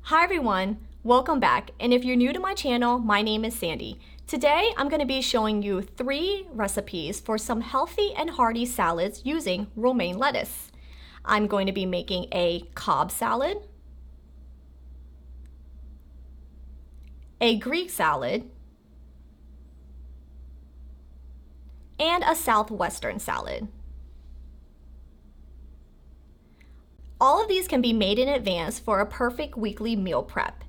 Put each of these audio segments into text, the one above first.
Hi everyone, welcome back. And if you're new to my channel, my name is Sandy. Today I'm going to be showing you 3 recipes for some healthy and hearty salads using romaine lettuce. I'm going to be making a Cobb salad, a Greek salad, and a Southwestern salad. All of these can be made in advance for a perfect weekly meal prep.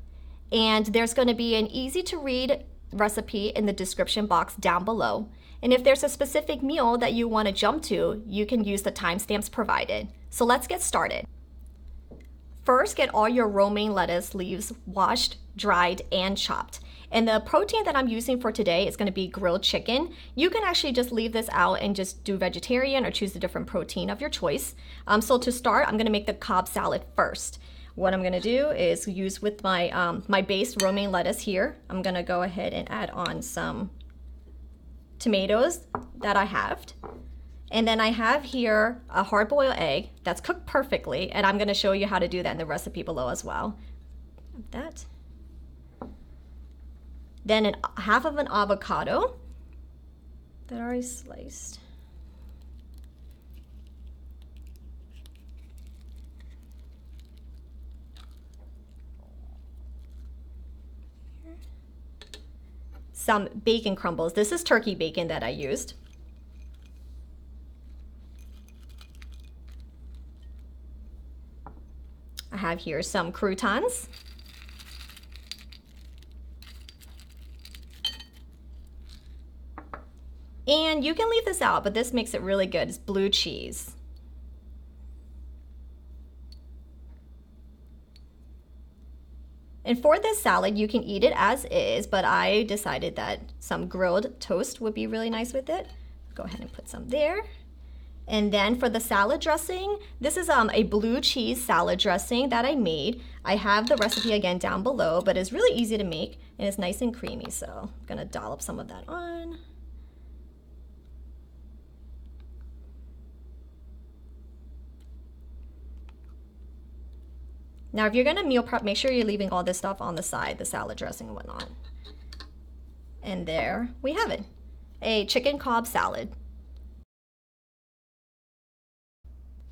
And there's going to be an easy to read recipe in the description box down below. And if there's a specific meal that you want to jump to, you can use the timestamps provided. So let's get started. First, get all your romaine lettuce leaves washed, dried, and chopped. And the protein that I'm using for today is going to be grilled chicken. You can actually just leave this out and just do vegetarian or choose a different protein of your choice. So to start, I'm going to make the Cobb salad first. What I'm going to do is use with my, my base romaine lettuce here. I'm going to go ahead and add on some tomatoes that I halved. And then I have here a hard-boiled egg that's cooked perfectly, and I'm going to show you how to do that in the recipe below as well. That. Then half of an avocado that I already sliced. Some bacon crumbles. This is turkey bacon that I used. I have here some croutons. And you can leave this out, but this makes it really good. It's blue cheese. And for this salad, you can eat it as is, but I decided that some grilled toast would be really nice with it. Go ahead and put some there. And then for the salad dressing, this is a blue cheese salad dressing that I made. I have the recipe again down below, but it's really easy to make and it's nice and creamy. So I'm gonna dollop some of that on. Now, if you're gonna meal prep, make sure you're leaving all this stuff on the side, the salad dressing and whatnot. And there we have it, a chicken Cobb salad.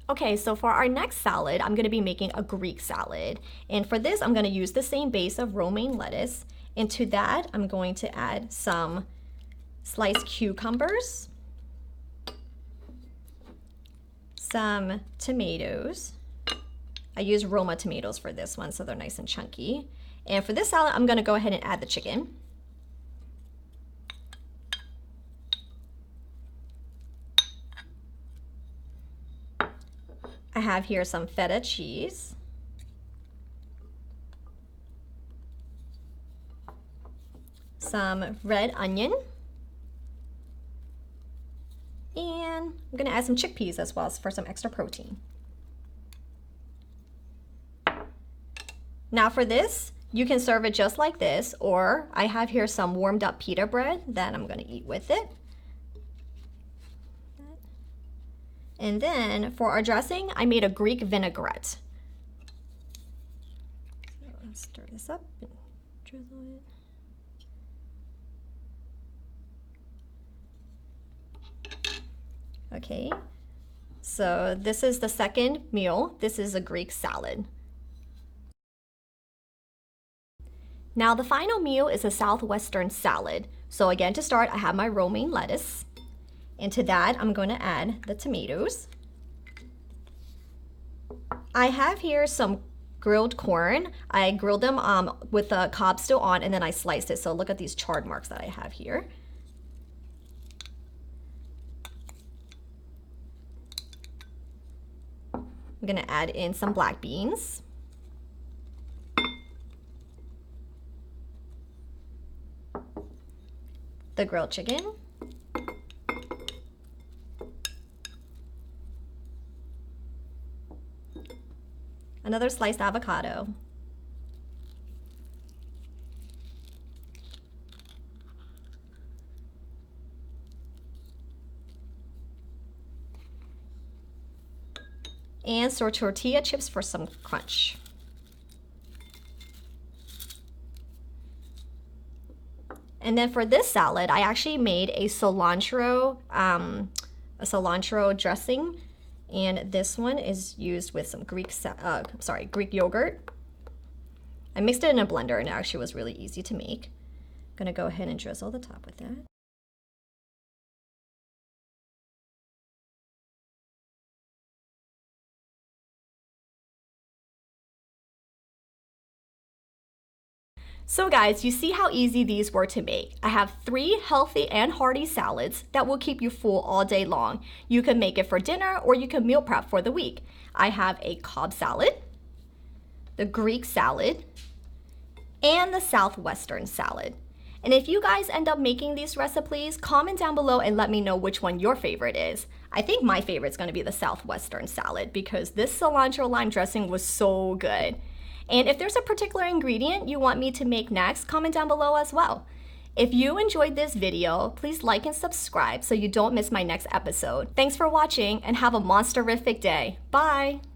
Okay, so for our next salad, I'm gonna be making a Greek salad. And for this, I'm gonna use the same base of romaine lettuce. And to that, I'm going to add some sliced cucumbers, some tomatoes. I use Roma tomatoes for this one, so they're nice and chunky. And for this salad, I'm gonna go ahead and add the chicken. I have here some feta cheese. Some red onion. And I'm gonna add some chickpeas as well for some extra protein. Now for this, you can serve it just like this, or I have here some warmed up pita bread that I'm gonna eat with it. And then for our dressing, I made a Greek vinaigrette. So let's stir this up and drizzle it. Okay, so this is the second meal. This is a Greek salad. Now the final meal is a Southwestern salad. So again, to start, I have my romaine lettuce. And to that, I'm going to add the tomatoes. I have here some grilled corn. I grilled them with the cob still on, and then I sliced it. So look at these charred marks that I have here. I'm going to add in some black beans. The grilled chicken. Another sliced avocado. And some tortilla chips for some crunch. And then for this salad, I actually made a cilantro dressing, and this one is used with some Greek yogurt. I mixed it in a blender, and it actually was really easy to make. I'm gonna go ahead and drizzle the top with that. So guys, you see how easy these were to make. I have 3 healthy and hearty salads that will keep you full all day long. You can make it for dinner or you can meal prep for the week. I have a Cobb salad, the Greek salad, and the Southwestern salad. And if you guys end up making these recipes, comment down below and let me know which one your favorite is. I think my favorite is going to be the Southwestern salad because this cilantro lime dressing was so good. And if there's a particular ingredient you want me to make next, comment down below as well. If you enjoyed this video, please like and subscribe so you don't miss my next episode. Thanks for watching and have a monsterific day. Bye!